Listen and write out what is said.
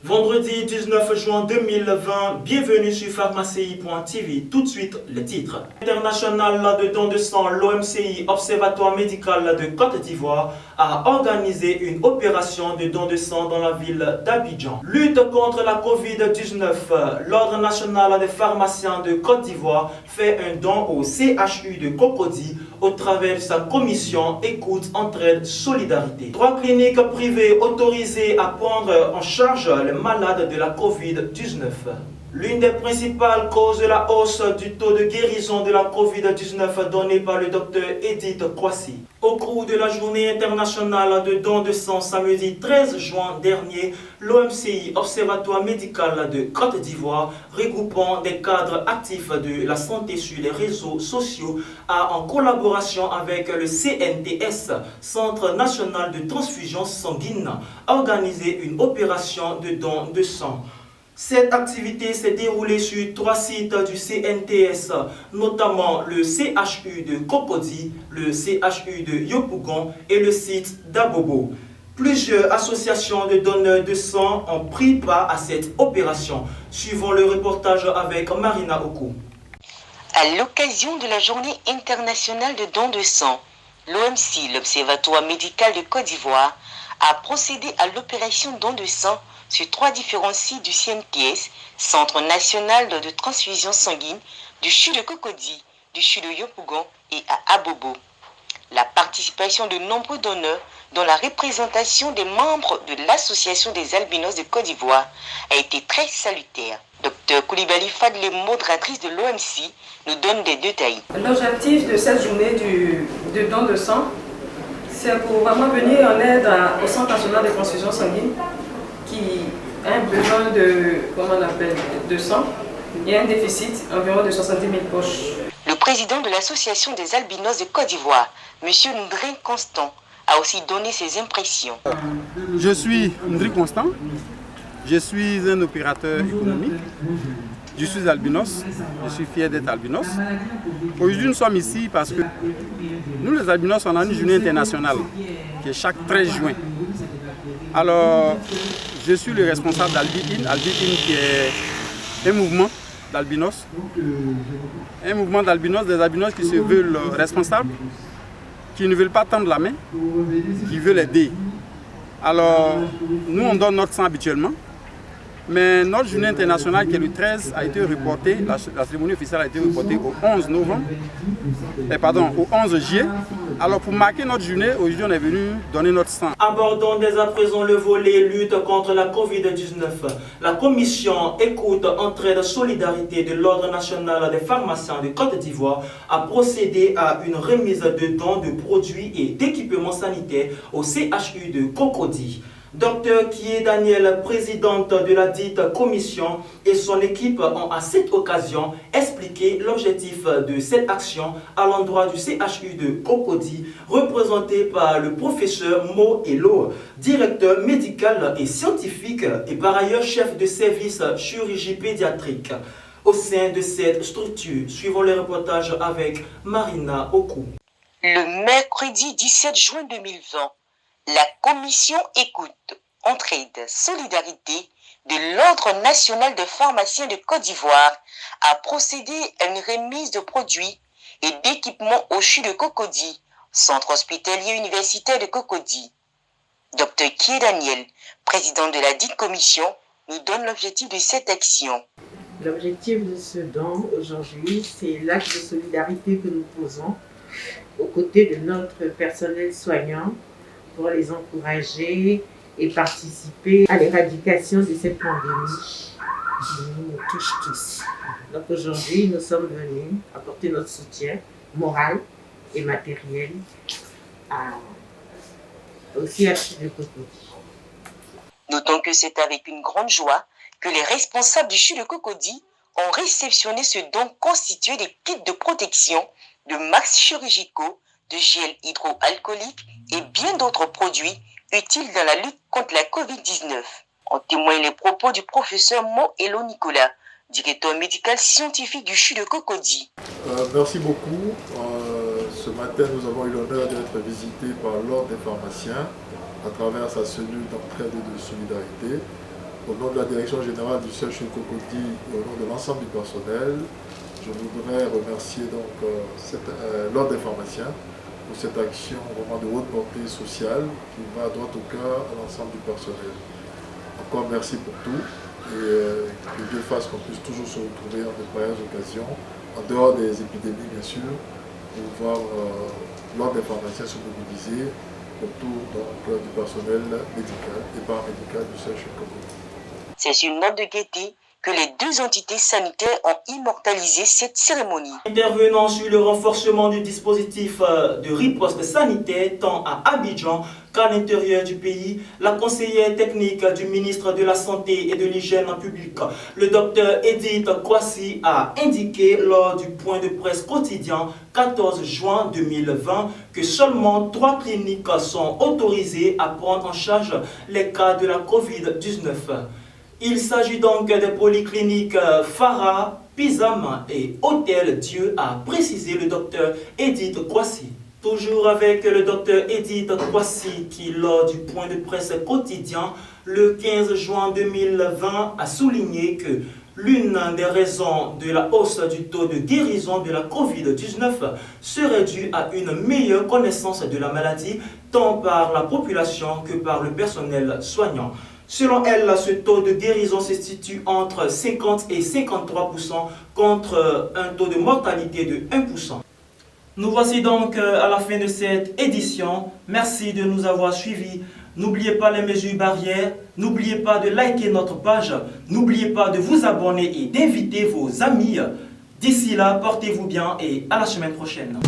Vendredi 19 juin 2020, bienvenue sur pharmacie.tv. Tout de suite, les titres. International de don de sang, l'OMCI, Observatoire médical de Côte d'Ivoire, a organisé une opération de don de sang dans la ville d'Abidjan. Lutte contre la Covid-19, l'Ordre national des pharmaciens de Côte d'Ivoire fait un don au CHU de Cocody au travers de sa commission Écoute, Entraide, Solidarité. 3 cliniques privées autorisées à prendre en charge les malades de la Covid-19. L'une des principales causes de la hausse du taux de guérison de la Covid-19 donnée par le docteur Edith Kwasi. Au cours de la journée internationale de don de sang samedi 13 juin dernier, l'OMCI, Observatoire médical de Côte d'Ivoire, regroupant des cadres actifs de la santé sur les réseaux sociaux, a en collaboration avec le CNTS, Centre national de transfusion sanguine, organisé une opération de don de sang. Cette activité s'est déroulée sur 3 sites du CNTS, notamment le CHU de Cocody, le CHU de Yopougon et le site d'Abobo. Plusieurs associations de donneurs de sang ont pris part à cette opération. Suivons le reportage avec Marina Oku. À l'occasion de la journée internationale de don de sang, l'OMC, l'Observatoire médical de Côte d'Ivoire, a procédé à l'opération don de sang sur 3 différents sites du CNTS, Centre national de transfusion sanguine, du CHU de Cocody, du CHU de Yopougon et à Abobo. La participation de nombreux donneurs, dont la représentation des membres de l'Association des albinos de Côte d'Ivoire, a été très salutaire. Dr Koulibaly Fadlé, modératrice de l'OMC, nous donne des détails. L'objectif de cette journée de don de sang, c'est pour vraiment venir en aide au Centre national de transfusion sanguine qui a un besoin de sang. Il y a un déficit environ de 70 000 poches. Le président de l'Association des albinos de Côte d'Ivoire, M. Ndrin Constant, a aussi donné ses impressions. Je suis Ndrin Constant, je suis un opérateur économique, je suis albinos, je suis fier d'être albinos. Aujourd'hui nous sommes ici parce que nous les albinos on a une journée internationale qui est chaque 13 juin. Alors je suis le responsable d'Albi-In qui est un mouvement d'albinos. Un mouvement d'albinos, des albinos qui se veulent responsables, qui ne veulent pas tendre la main, qui veulent aider. Alors, nous on donne notre sang habituellement, mais notre journée internationale qui est le 13 a été reportée, la cérémonie officielle a été reportée au 11 novembre, au 11 juillet. Alors pour marquer notre journée, aujourd'hui on est venu donner notre sang. Abordons dès à présent le volet lutte contre la Covid-19. La commission Écoute, Entraide, Solidarité de l'Ordre national des pharmaciens de Côte d'Ivoire a procédé à une remise de dons de produits et d'équipements sanitaires au CHU de Cocody. Dr Kié Daniel, présidente de la dite commission, et son équipe ont à cette occasion expliqué l'objectif de cette action à l'endroit du CHU de Cocody, représenté par le professeur Mo Elo, directeur médical et scientifique et par ailleurs chef de service chirurgie pédiatrique. Au sein de cette structure, suivons les reportages avec Marina Oku. Le mercredi 17 juin 2020, la commission Écoute, Entraide, Solidarité de l'Ordre national de pharmaciens de Côte d'Ivoire a procédé à une remise de produits et d'équipements au CHU de Cocody, centre hospitalier universitaire de Cocody. Dr Kié Daniel, président de la dite commission, nous donne l'objectif de cette action. L'objectif de ce don aujourd'hui, c'est l'acte de solidarité que nous posons aux côtés de notre personnel soignant pour les encourager et participer à l'éradication de cette pandémie qui nous touche tous. Donc aujourd'hui, nous sommes venus apporter notre soutien moral et matériel au CHU de Cocody. Notons que c'est avec une grande joie que les responsables du CHU de Cocody ont réceptionné ce don constitué des kits de protection, de masques chirurgicaux, de gel hydroalcoolique et bien d'autres produits utiles dans la lutte contre la Covid-19. En témoignent les propos du professeur Mo Elo Nicolas, directeur médical scientifique du CHU de Cocody. Merci beaucoup. Ce matin, nous avons eu l'honneur d'être visités par l'Ordre des pharmaciens à travers sa cellule d'entraide et de solidarité. Au nom de la direction générale du CHU Cocody et au nom de l'ensemble du personnel, je voudrais remercier donc l'Ordre des pharmaciens pour cette action vraiment de haute portée sociale qui va droit au cœur à l'ensemble du personnel. Encore merci pour tout et que Dieu fasse qu'on puisse toujours se retrouver en de pareilles occasions, en dehors des épidémies bien sûr, pour voir l'Ordre des pharmaciens se mobiliser autour donc, du personnel médical et paramédical du CHU Cocody. C'est sur une note de gaieté que les deux entités sanitaires ont immortalisé cette cérémonie. Intervenant sur le renforcement du dispositif de riposte sanitaire tant à Abidjan qu'à l'intérieur du pays, la conseillère technique du ministre de la Santé et de l'Hygiène publique, le docteur Edith Kwasi, a indiqué lors du point de presse quotidien 14 juin 2020 que seulement 3 cliniques sont autorisées à prendre en charge les cas de la COVID-19. Il s'agit donc des polycliniques Farah, Pisam et Hôtel Dieu, a précisé le docteur Edith Kwasi. Toujours avec le docteur Edith Kwasi qui, lors du point de presse quotidien le 15 juin 2020, a souligné que l'une des raisons de la hausse du taux de guérison de la COVID-19 serait due à une meilleure connaissance de la maladie tant par la population que par le personnel soignant. Selon elle, ce taux de guérison se situe entre 50 et 53% contre un taux de mortalité de 1%. Nous voici donc à la fin de cette édition. Merci de nous avoir suivis. N'oubliez pas les mesures barrières. N'oubliez pas de liker notre page. N'oubliez pas de vous abonner et d'inviter vos amis. D'ici là, portez-vous bien et à la semaine prochaine.